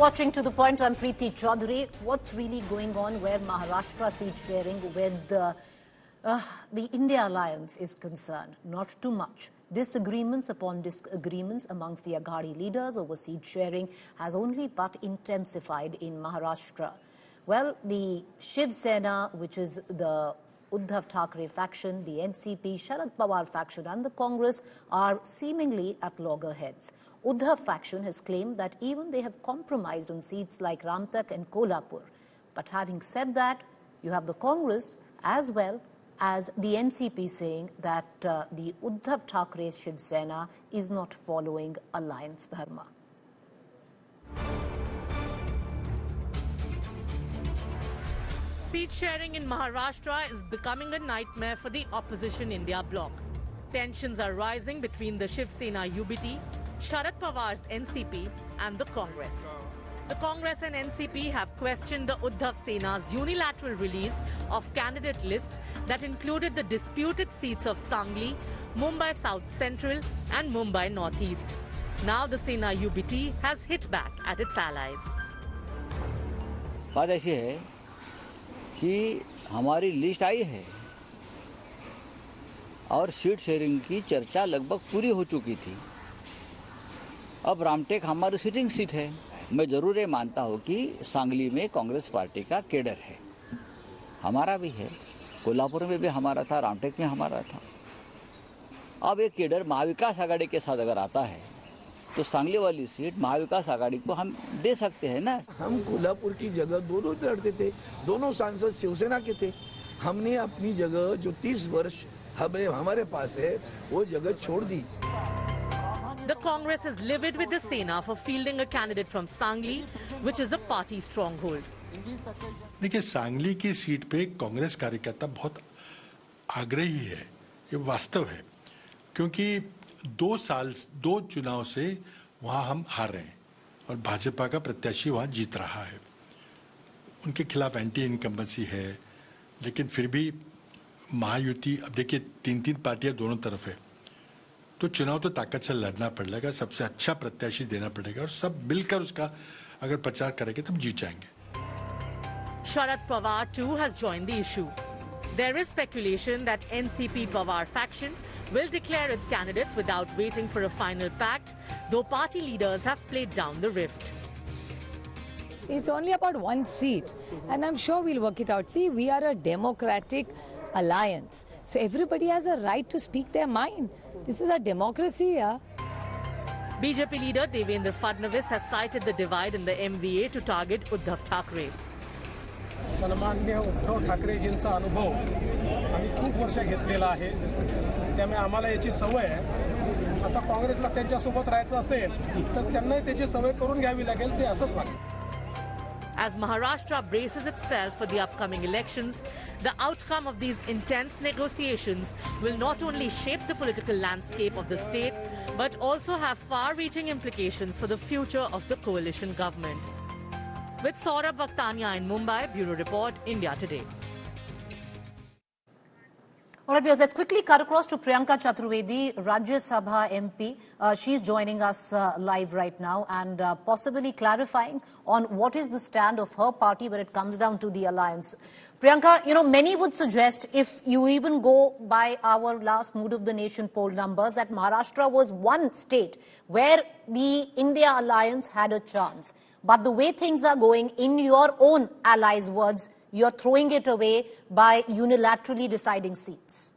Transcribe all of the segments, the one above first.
watching To The Point. I'm Preeti Chaudhary. What's really going on where Maharashtra seat sharing with the India alliance is concerned? Not too much. Disagreements upon disagreements amongst the Aghadi leaders over seat sharing has only but intensified in Maharashtra. Well, the Shiv Sena, which is the Uddhav Thackeray faction, the NCP, Sharad Pawar faction and the Congress are seemingly at loggerheads. Uddhav faction has claimed that even they have compromised on seats like Ramtak and Kolhapur. But having said that, you have the Congress as well as the NCP saying that the Uddhav Thackeray Shiv Sena is not following alliance dharma. Seat sharing in Maharashtra is becoming a nightmare for the opposition India bloc. Tensions are rising between the Shiv Sena UBT, Sharad Pawar's NCP and the Congress. The Congress and NCP have questioned the Uddhav Sena's unilateral release of candidate list that included the disputed seats of Sangli, Mumbai South Central and Mumbai Northeast. Now the Sena UBT has hit back at its allies. बात ऐसी है कि हमारी list आई है और seat sharing की चर्चा लगभग पूरी हो चुकी थी. अब रामटेक हमारी सिटिंग सीट है. मैं जरूर ये मानता हूँ कि सांगली में कांग्रेस पार्टी का केडर है, हमारा भी है, कोल्हापुर में भी हमारा था, रामटेक में हमारा था. अब एक केडर महाविकास आघाड़ी के साथ अगर आता है तो सांगली वाली सीट महाविकास आघाड़ी को हम दे सकते हैं ना. हम कोल्हापुर की जगह दोनों लड़ते थे, दोनों सांसद शिवसेना के थे. हमने अपनी जगह जो 30 वर्ष हमारे पास है वो जगह छोड़ दी. The Congress is livid with the Sena for fielding a candidate from Sangli, which is a party stronghold. देखिए, सांगली की सीट पे कांग्रेस कार्यकर्ता बहुत आग्रही है, ये वास्तव है, क्योंकि 2 चुनाव से वहाँ हम हार रहे हैं और भाजपा का प्रत्याशी वहाँ जीत रहा है. उनके खिलाफ एंटी इनकम्बेंसी है, लेकिन फिर भी महायुति, अब देखिए 3 पार्टियां दोनों तरफ है, तो चुनाव तो ताकत से लड़ना पड़ेगा, सबसे अच्छा प्रत्याशी देना पड़ेगा और सब मिलकर उसका अगर प्रचार करेंगे तब जीत जाएंगे. Sharad Pawar too has joined the issue. There is speculation that NCP Pawar faction will declare its candidates without waiting for a final pact, though party leaders have played down the rift. It's only about one seat, and I'm sure we'll work it out. See, we are a democratic alliance, so everybody has a right to speak their mind. This is a democracy, yeah. BJP leader Devendra Fadnavis has cited the divide in the MVA to target Uddhav Thackeray. सन्माननीय उद्धव ठाकरेजींचा अनुभव आम्ही खूप वर्ष घेतलेला आहे, त्यामुळे आम्हाला याची सवय आहे. आता काँग्रेसला त्यांच्यासोबत राहायचं असेल तर त्यांनाही त्याची सवय करून घ्यावी लागेल, ते असंच वाटतं. As Maharashtra braces itself for the upcoming elections, the outcome of these intense negotiations will not only shape the political landscape of the state, but also have far-reaching implications for the future of the coalition government. With Saurabh Vaktania in Mumbai, Bureau Report, India Today. All right, let's quickly cut across to Priyanka Chaturvedi, Rajya Sabha MP. She's joining us live right now and possibly clarifying on what is the stand of her party when it comes down to the alliance. Priyanka, you know, many would suggest, if you even go by our last Mood of the Nation poll numbers, that Maharashtra was one state where the India alliance had a chance. But the way things are going, in your own allies' words, you're throwing it away by unilaterally deciding seats.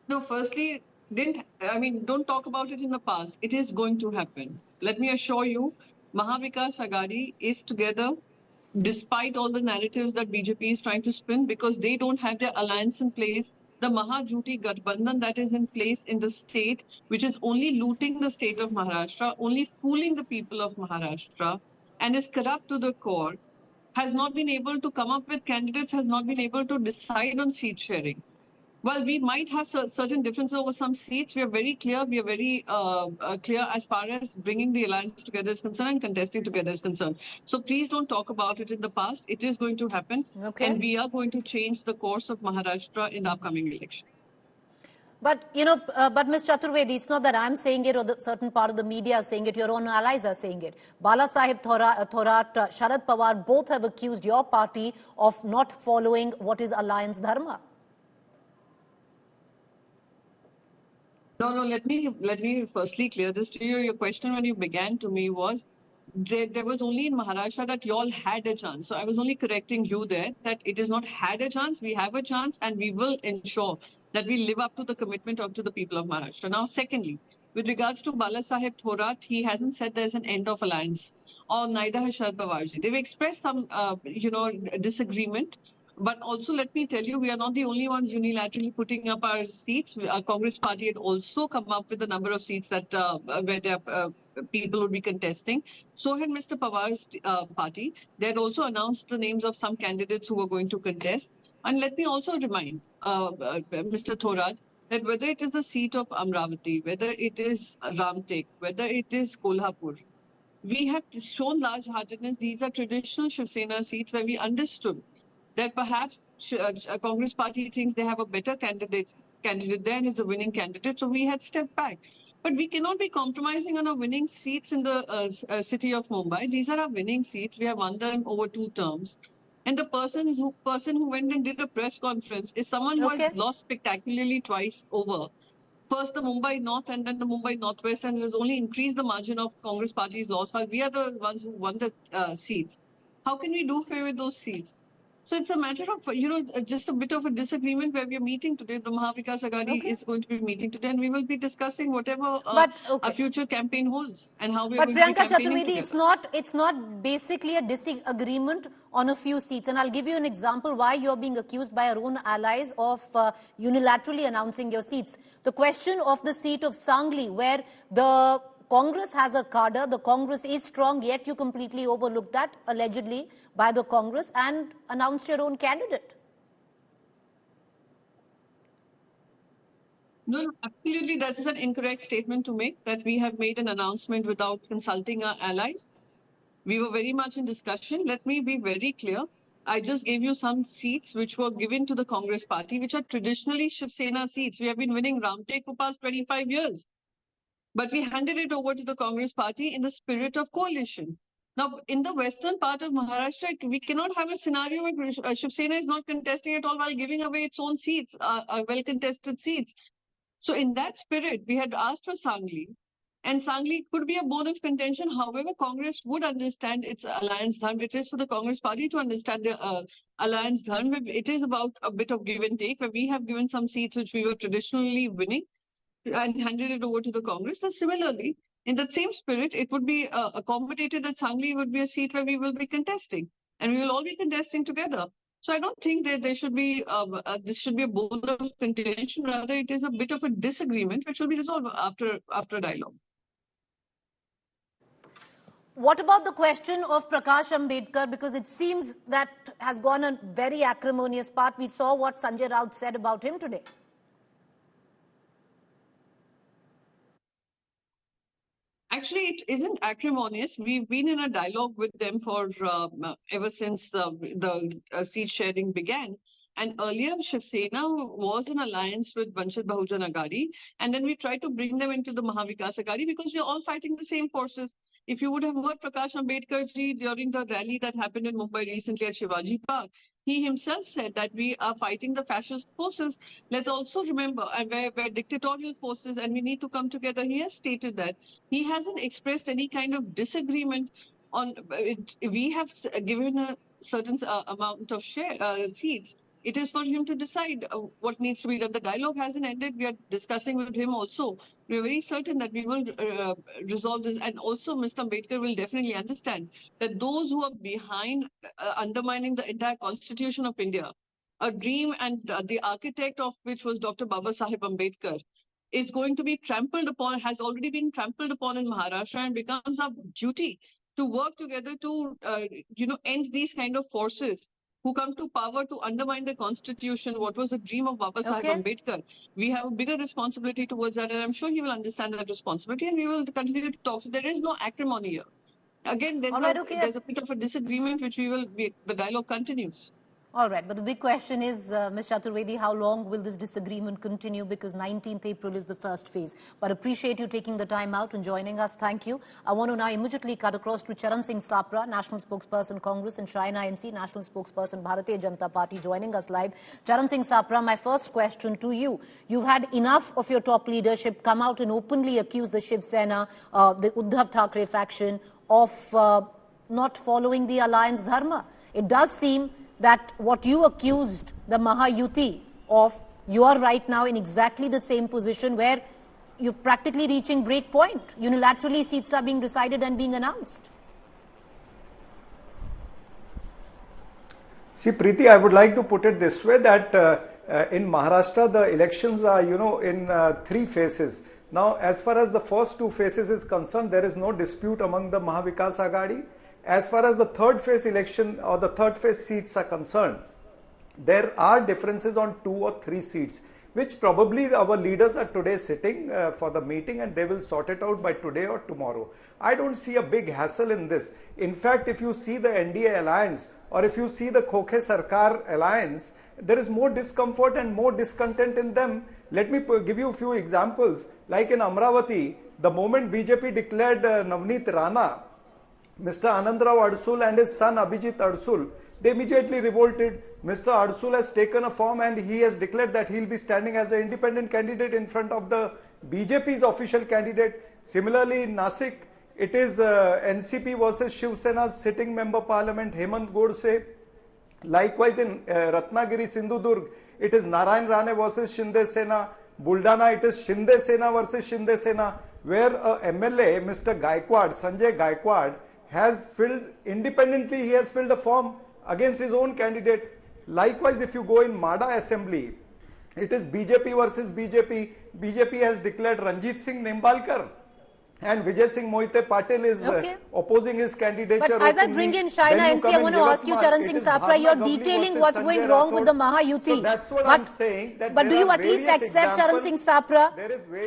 No, firstly, don't talk about it in the past. It is going to happen. Let me assure you, Mahavikas Aghadi is together despite all the narratives that BJP is trying to spin, because they don't have their alliance in place. The Mahajuti Gathbandhan that is in place in the state, which is only looting the state of Maharashtra, only fooling the people of Maharashtra, and is corrupt to the core, has not been able to come up with candidates, has not been able to decide on seat sharing. While we might have certain differences over some seats, we are very clear. We are very clear as far as bringing the alliance together is concerned and contesting together is concerned. So please don't talk about it in the past. It is going to happen. Okay. And we are going to change the course of Maharashtra in the upcoming elections. But, but Ms. Chaturvedi, it's not that I'm saying it or the certain part of the media is saying it, your own allies are saying it. Bala Sahib Thorat, Sharad Pawar both have accused your party of not following what is alliance dharma. No, let me firstly clear this to you. Your question when you began to me was, there was only in Maharashtra that you all had a chance. So I was only correcting you there that it is not had a chance, we have a chance, and we will ensure that we live up to the commitment of to the people of Maharashtra. Now, secondly, with regards to Bala Sahib Thorat, he hasn't said there's an end of alliance, or neither has Sharad Pawarji. They've expressed some, disagreement. But also, let me tell you, we are not the only ones unilaterally putting up our seats. Our Congress party had also come up with a number of seats that where their people would be contesting. So had Mr. Pawar's party. They had also announced the names of some candidates who were going to contest. And let me also remind Mr. Thorat that whether it is the seat of Amravati, whether it is Ramtak, whether it is Kolhapur, we have shown large-heartedness. These are traditional Shiv Sena seats where we understood that perhaps a Congress party thinks they have a better candidate there and is a winning candidate. So we had stepped back. But we cannot be compromising on our winning seats in the city of Mumbai. These are our winning seats. We have won them over 2 terms. And the person who went and did a press conference is someone who has lost spectacularly twice over. First the Mumbai North and then the Mumbai Northwest, and has only increased the margin of Congress party's loss, while we are the ones who won the seats. How can we do away with those seats? So it's a matter of, just a bit of a disagreement where we are meeting today. The Mahavikas Aghadi is going to be meeting today, and we will be discussing whatever our future campaign holds and how we are going to be campaigning together. It's not basically a disagreement on a few seats. And I'll give you an example why you're being accused by our own allies of unilaterally announcing your seats. The question of the seat of Sangli, where the Congress has a cadre, the Congress is strong, yet you completely overlooked that, allegedly, by the Congress and announced your own candidate. No, absolutely, that is an incorrect statement to make, that we have made an announcement without consulting our allies. We were very much in discussion. Let me be very clear. I just gave you some seats which were given to the Congress party, which are traditionally Shiv Sena seats. We have been winning Ramtek for past 25 years. But we handed it over to the Congress party in the spirit of coalition. Now, in the western part of Maharashtra, we cannot have a scenario where Shiv Sena is not contesting at all while giving away its own seats, well-contested seats. So in that spirit, we had asked for Sangli, and Sangli could be a bone of contention. However, Congress would understand its alliance dharma. It is for the Congress party to understand the alliance dharma. It is about a bit of give and take, where we have given some seats which we were traditionally winning and handed it over to the Congress. And similarly, in that same spirit, it would be accommodated that Sangli would be a seat where we will be contesting, and we will all be contesting together. So I don't think that there should be this should be a bone of contention. Rather, it is a bit of a disagreement which will be resolved after dialogue. What about the question of Prakash Ambedkar? Because it seems that has gone a very acrimonious path. We saw what Sanjay Raut said about him today. Actually, it isn't acrimonious. We've been in a dialogue with them for ever since the seat sharing began. And earlier, Shiv Sena was in alliance with Vanchit Bahujan Aghadi. And then we tried to bring them into the Mahavikas Aghadi because we're all fighting the same forces. If you would have heard Prakash Ambedkar ji during the rally that happened in Mumbai recently at Shivaji Park, he himself said that we are fighting the fascist forces. Let's also remember, where dictatorial forces, and we need to come together. He has stated that. He hasn't expressed any kind of disagreement on it. We have given a certain amount of seats. It is for him to decide what needs to be done. The dialogue hasn't ended. We are discussing with him also. We are very certain that we will resolve this. And also, Mr. Ambedkar will definitely understand that those who are behind undermining the entire constitution of India, a dream and the architect of which was Dr. Baba Sahib Ambedkar, is going to be trampled upon, has already been trampled upon in Maharashtra, and becomes our duty to work together to, end these kind of forces who come to power to undermine the constitution, what was the dream of Baba Sahib Ambedkar. We have a bigger responsibility towards that, and I'm sure he will understand that responsibility, and we will continue to talk. So there is no acrimony here. Again, there's a bit of a disagreement, which the dialogue continues. All right, but the big question is, Ms. Chaturvedi, how long will this disagreement continue? Because 19th April is the first phase. But appreciate you taking the time out and joining us. Thank you. I want to now immediately cut across to Charan Singh Sapra, National Spokesperson, Congress, and Shaina NC, National Spokesperson, Bharatiya Janata Party, joining us live. Charan Singh Sapra, my first question to you. You've had enough of your top leadership come out and openly accuse the Shiv Sena, the Uddhav Thackeray faction, of not following the alliance dharma. It does seem that what you accused the Mahayuti of, you are right now in exactly the same position where you're practically reaching break point. Unilaterally, seats are being decided and being announced. See, Preeti, I would like to put it this way, that in Maharashtra, the elections are, in 3 phases. Now, as far as the first 2 phases is concerned, there is no dispute among the Mahavikas Aghadi. As far as the third phase election or the third phase seats are concerned, there are differences on 2 or 3 seats, which probably our leaders are today sitting for the meeting, and they will sort it out by today or tomorrow. I don't see a big hassle in this. In fact, if you see the NDA alliance or if you see the Khokhe Sarkar alliance, there is more discomfort and more discontent in them. Let me give you a few examples. Like in Amravati, the moment BJP declared Navneet Rana, Mr. Anandrao Adsul and his son Abhijit Adsul, they immediately revolted. Mr. Adsul has taken a form and he has declared that he will be standing as an independent candidate in front of the BJP's official candidate. Similarly, in Nasik, it is NCP versus Shiv Sena's sitting member parliament Hemant Godse. Likewise, in Ratnagiri, Sindhudurg, it is Narayan Rane versus Shinde Sena. Buldana, it is Shinde Sena versus Shinde Sena, where MLA, Mr. Gaikwad, Sanjay Gaikwad, has filled independently, he has filled a form against his own candidate. Likewise, if you go in Mada Assembly, it is BJP versus BJP. BJP has declared Ranjit Singh Nimbalkar and Vijay Singh Mohite Patil is opposing his candidature. But as I bring in Shaina NC, I want to ask you, Charan Singh Sapra, you're detailing what's going wrong with the Mahayuti. So that's what I'm saying. That but do you at least accept, Charan Singh Sapra,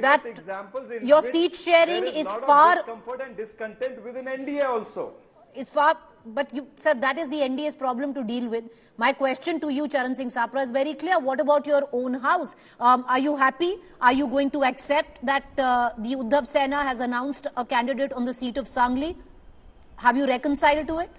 that your seat sharing is far... discomfort and discontent within NDA also. Is far... But you, sir, that is the NDA's problem to deal with. My question to you, Charan Singh Sapra, is very clear. What about your own house? Are you happy? Are you going to accept that the Uddhav Sena has announced a candidate on the seat of Sangli? Have you reconciled to it?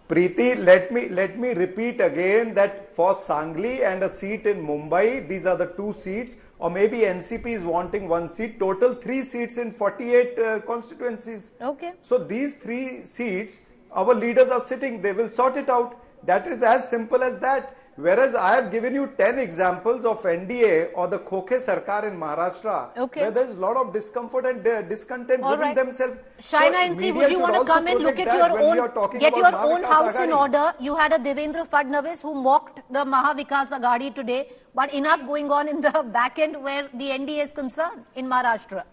Preeti, let me repeat again that for Sangli and a seat in Mumbai, these are the 2 seats, or maybe NCP is wanting 1 seat, total 3 seats in 48 constituencies. Okay. So these 3 seats, our leaders are sitting, they will sort it out. That is as simple as that. Whereas I have given you 10 examples of NDA or the Khokhe Sarkar in Maharashtra, where there is a lot of discomfort and discontent within themselves. Shaina NC, would you want to come and look at your own, get your own house in order? You had a Devendra Fadnavis who mocked the Mahavikas Aghadi today, but enough going on in the back end where the NDA is concerned in Maharashtra.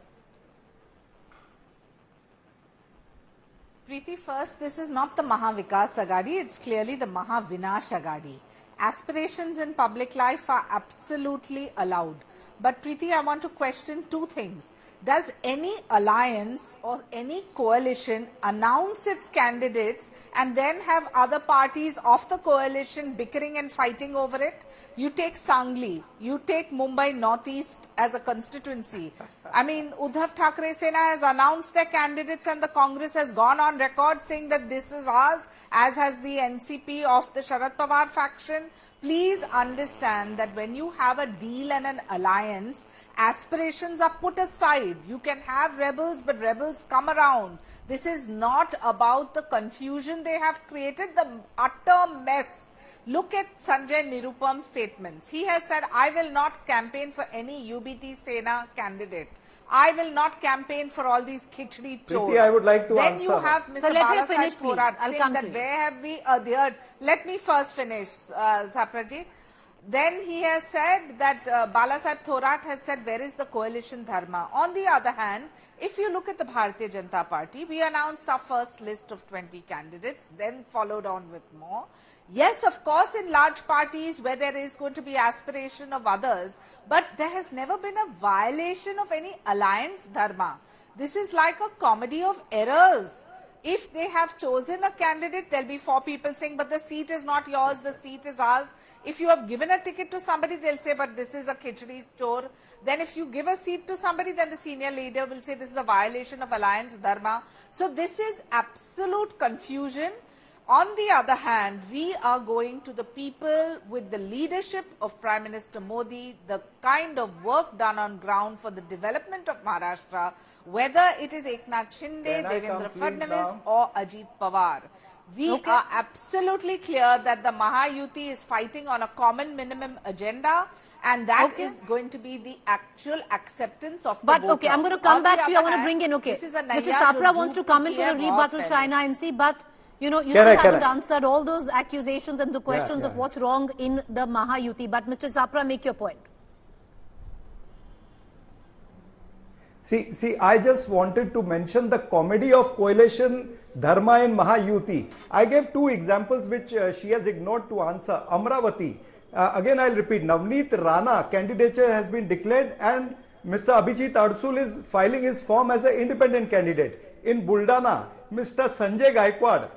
Preeti, first, this is not the Mahavikas Aghadi, it's clearly the Mahavinash Aghadi. Aspirations in public life are absolutely allowed. But Preeti, I want to question 2 things. Does any alliance or any coalition announce its candidates and then have other parties of the coalition bickering and fighting over it? You take Sangli, you take Mumbai Northeast as a constituency. I mean, Uddhav Thackeray Sena has announced their candidates and the Congress has gone on record saying that this is ours, as has the NCP of the Sharad Pawar faction. Please understand that when you have a deal and an alliance, aspirations are put aside. You can have rebels, but rebels come around. This is not about the confusion they have created, the utter mess. Look at Sanjay Nirupam's statements. He has said, I will not campaign for any UBT Sena candidate. I will not campaign for all these khichdi chores. Preeti, I would like to then answer. You have Mr. Balasaheb Thorat saying that where have we adhered? Let me first finish, Sapraji. Then he has said that Balasaheb Thorat has said, where is the coalition dharma? On the other hand, if you look at the Bharatiya Janata Party, we announced our first list of 20 candidates, then followed on with more. Yes, of course, in large parties where there is going to be aspiration of others, but there has never been a violation of any alliance dharma. This is like a comedy of errors. if they have chosen a candidate, there'll be 4 people saying, but the seat is not yours, the seat is ours. If you have given a ticket to somebody, they'll say, but this is a khichdi store. Then if you give a seat to somebody, then the senior leader will say this is a violation of alliance dharma. So this is absolute confusion. On the other hand, we are going to the people with the leadership of Prime Minister Modi, the kind of work done on ground for the development of Maharashtra, whether it is Eknath Shinde, Devendra Fadnavis or Ajit Pawar. We are absolutely clear that the Mahayuti is fighting on a common minimum agenda, and that is going to be the actual acceptance of the voter. Okay, I'm going to come back to you. I want to bring in, Mr. Sapra wants to come in for a rebuttal, Shaina NC, but you know, you still haven't answered all those accusations and the questions of what's wrong in the Mahayuti. But Mr. Sapra, make your point. See, I just wanted to mention the comedy of coalition dharma in Mahayuti. I gave 2 examples which she has ignored to answer. Amravati, again I'll repeat, Navneet Rana candidature has been declared and Mr. Abhijit Arsul is filing his form as an independent candidate. In Buldana, Mr. Sanjay Gaikwad,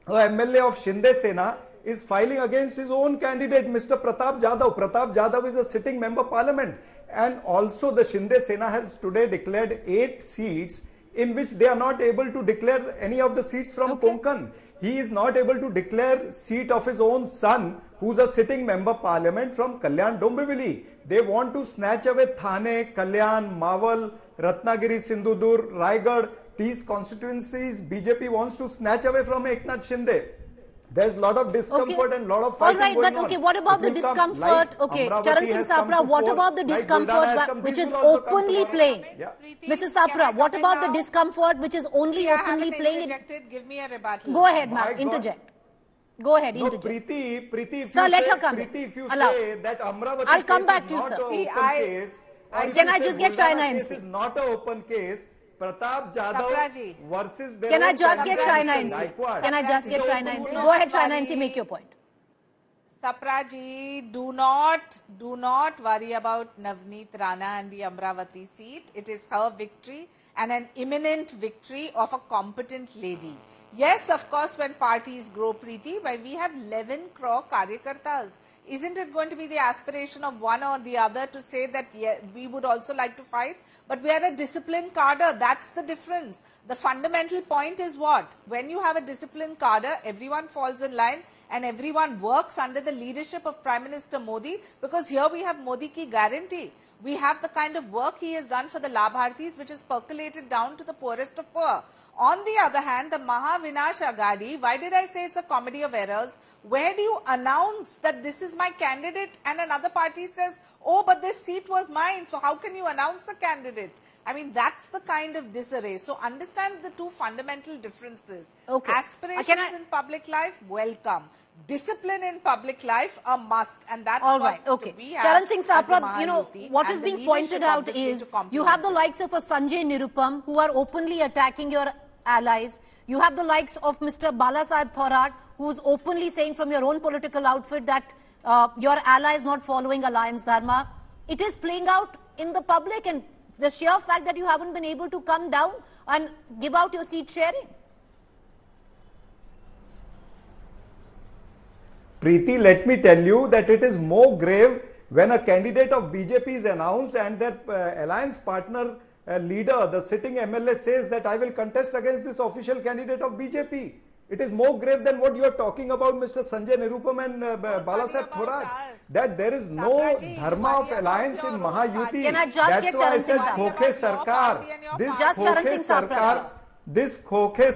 MLA of Shiv Sena, is filing against his own candidate, Mr. Pratap Jadhav. Pratap Jadhav is a sitting member parliament. And also the Shiv Sena has today declared 8 seats in which they are not able to declare any of the seats from Konkan. He is not able to declare seat of his own son, who's a sitting member parliament from Kalyan Dombivli. They want to snatch away Thane, Kalyan, Mawal, Ratnagiri, Sindhudur, Raigad. These constituencies BJP wants to snatch away from Eknath Shinde. There's a lot of discomfort and a lot of fighting going on. What about the discomfort? Charan Singh Sapra, what about the discomfort which is openly playing? Mr. Sapra, what about the discomfort which is only openly playing? Give me a rebuttal. Go ahead, ma'am. Interject. Go ahead, interject. Preeti, sir, let her come. Preeti, if you say that Amravati I'll come back to you, not sir. an open case, can I just get Shaina NC? This is not an open case. Pratap Jadhav versus their Can I just get Shaina NC? Can I just get Shaina NC? Go ahead, Shaina NC, make your point. Sapraji, do not worry about Navneet Rana and the Amravati seat. It is her victory and an imminent victory of a competent lady. Yes, of course, when parties grow, Preeti, but we have 11 crore karyakartas. Isn't it going to be the aspiration of one or the other to say that we would also like to fight? But we are a disciplined cadre. That's the difference. The fundamental point is what? When you have a disciplined cadre, everyone falls in line and everyone works under the leadership of Prime Minister Modi, because here we have Modi ki guarantee. We have the kind of work he has done for the Labhartis, which is percolated down to the poorest of poor. On the other hand, the Mahavinash Aghadi, why did I say it's a comedy of errors? Where do you announce that this is my candidate and another party says, oh, but this seat was mine, so how can you announce a candidate? I mean, that's the kind of disarray. So understand the 2 fundamental differences. Aspirations in public life, welcome. Discipline in public life, a must. And that's what we have. Charan Singh Sapra, you know, what is being pointed out is you have the likes of a Sanjay Nirupam who are openly attacking your allies. You have the likes of Mr. Balasaheb Thorat, who's openly saying from your own political outfit that your ally is not following alliance dharma. It is playing out in the public, and the sheer fact that you haven't been able to come down and give out your seat sharing. Preeti, let me tell you that it is more grave when a candidate of BJP is announced and their alliance partner leader, the sitting MLA, says that I will contest against this official candidate of BJP. It is more grave than what you are talking about, Mr. Sanjay Nirupam and Balasaheb Thorat. That there is no dharma of alliance in Mahayuti. Can I just That's why I said Khokhe Sarkar. This Khokhe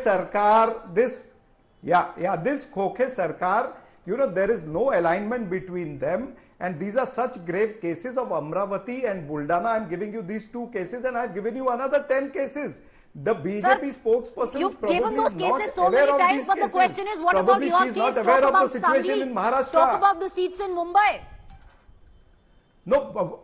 Sarkar, you know, there is no alignment between them. And these are such grave cases of Amravati and Buldana. I am giving you these 2 cases and I have given you another 10 cases. The BJP spokesperson you've probably given those is not cases so aware many of times, these but cases. the question is, what Probably about your she's case? not aware Talk of about the situation in Maharashtra. Talk about the seats in Mumbai. No,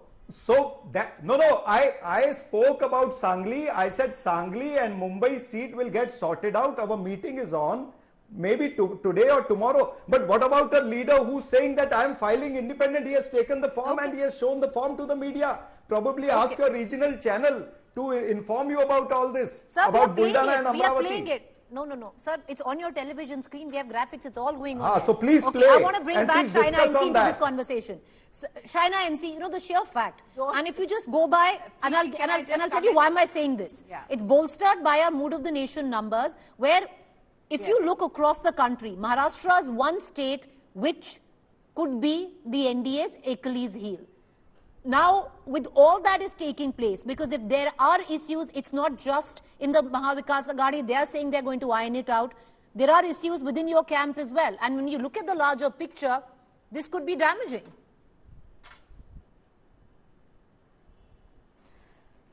I spoke about Sangli. I said Sangli and Mumbai seat will get sorted out. Our meeting is on. Maybe today or tomorrow. But what about a leader who's saying that I am filing independent? He has taken the form and he has shown the form to the media. Probably ask your regional channel to inform you about all this. Sir, about Buldana and Amravati. No. Sir, it's on your television screen. We have graphics. It's all going on. So please play. I want to bring back China NC into that. this conversation. So, China NC, the sheer fact. And if you just go by, and I'll tell you why am I saying this. Yeah. It's bolstered by our Mood of the Nation numbers, where if you look across the country, Maharashtra is one state which could be the NDA's Achilles heel. Now, with all that is taking place, because if there are issues, it's not just in the Mahavikas Aghadi, they are saying they're going to iron it out. There are issues within your camp as well. And when you look at the larger picture, this could be damaging.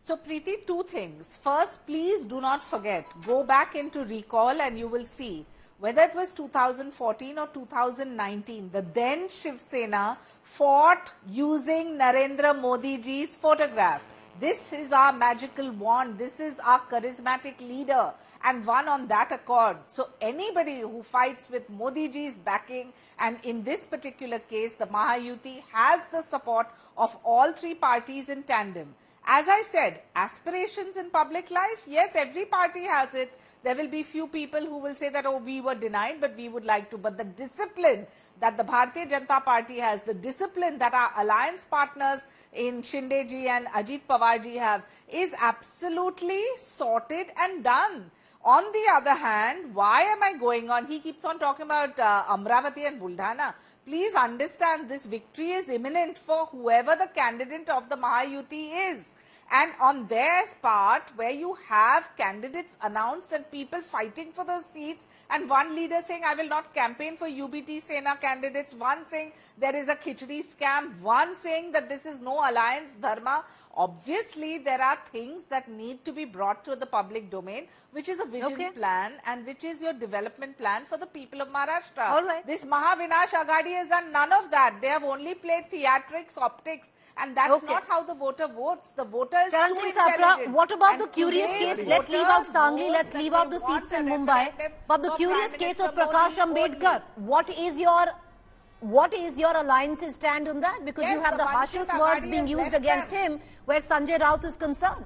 So, Preeti, two things. First, please do not forget, go back into recall and you will see whether it was 2014 or 2019, the then Shiv Sena fought using Narendra Modi ji's photograph. This is our magical wand. This is our charismatic leader, and won on that accord. So anybody who fights with Modi ji's backing, and in this particular case, the Mahayuti has the support of all three parties in tandem. As I said, aspirations in public life, yes, every party has it. There will be few people who will say that, oh, we were denied, but we would like to. But the discipline that the Bharatiya Janata Party has, the discipline that our alliance partners in Shinde ji and Ajit Pawar ji have, is absolutely sorted and done. On the other hand, why am I going on? He keeps on talking about Amravati and Buldhana. Please understand, this victory is imminent for whoever the candidate of the Mahayuti is. And on their part, where you have candidates announced and people fighting for those seats, and one leader saying, I will not campaign for UBT Sena candidates, one saying there is a khichdi scam, one saying that this is no alliance dharma. Obviously, there are things that need to be brought to the public domain, which is a vision plan and which is your development plan for the people of Maharashtra. All right. This Mahavinash Aghadi has done none of that. They have only played theatrics, optics, and that's not how the voter votes. The voter is Charan too Singh intelligent. Sapra, what about And the curious today's case? Let's leave out voter Sangli, knows let's that leave they out the want seats a in Mumbai. referendum But the for curious Prime case Minister of Prakash Modi Ambedkar, what is your alliance's stand on that? Because Yes, you have the the Vanchit harshest words Aghadi being has used left against them. him, where Sanjay Raut is concerned.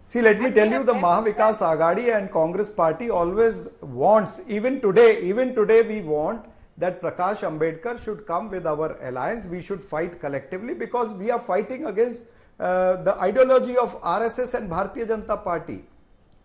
See, let me tell you, the Mahavikas Aghadi and Congress party always wants, even today we want that Prakash Ambedkar should come with our alliance. We should fight collectively because we are fighting against the ideology of RSS and Bharatiya Janata Party.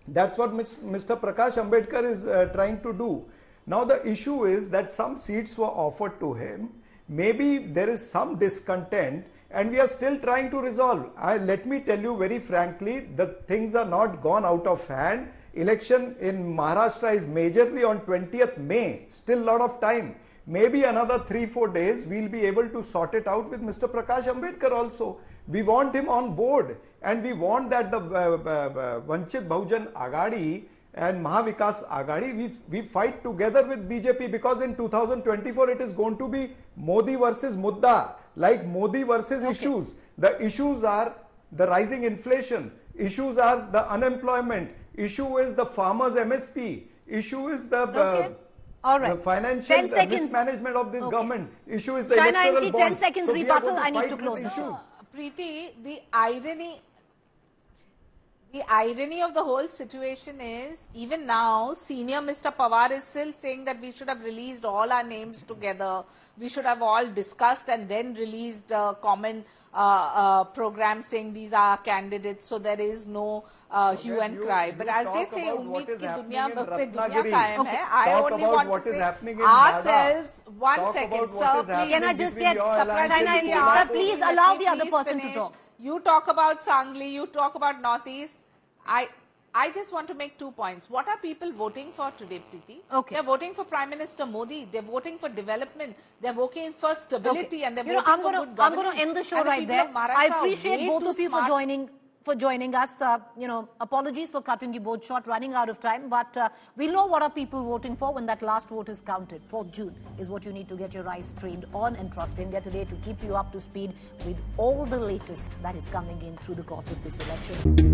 That's what Mr. Prakash Ambedkar is trying to do. Now the issue is that some seats were offered to him. Maybe there is some discontent and we are still trying to resolve. Let me tell you very frankly, the things are not gone out of hand. Election in Maharashtra is majorly on 20th May. Still a lot of time. Maybe another 3-4 days we'll be able to sort it out with Mr. Prakash Ambedkar also. We want him on board and we want that the Vanchit Bahujan Aghadi and Mahavikas Aghadi, we fight together with BJP because in 2024 it is going to be Modi versus Mudda, like Modi versus issues. The issues are the rising inflation, issues are the unemployment, issue is the farmers MSP, issue is the All right. the financial mismanagement of this government, issue is the electoral bond. 10 seconds so rebuttal, I need to close this. Preeti, the irony of the whole situation is, even now, senior Mr. Pawar is still saying that we should have released all our names together. We should have all discussed and then released a common program saying these are candidates, so there is no hue and cry. But as they say, ummeed ki duniya pe duniya kaayam hai. I only want to say ourselves, one second, sir, please. Can I just get China, please allow the other person to talk. You talk about Sangli, you talk about Northeast. I just want to make 2 points. What are people voting for today, Preeti? They're voting for Prime Minister Modi. They're voting for development. They're voting for stability, and they're voting for good governance. I'm going to end the show right there. I appreciate both of you for joining us. Apologies for cutting you both short, running out of time. But we'll know what are people voting for when that last vote is counted. 4th June is what you need to get your eyes trained on, and Trust India Today to keep you up to speed with all the latest that is coming in through the course of this election.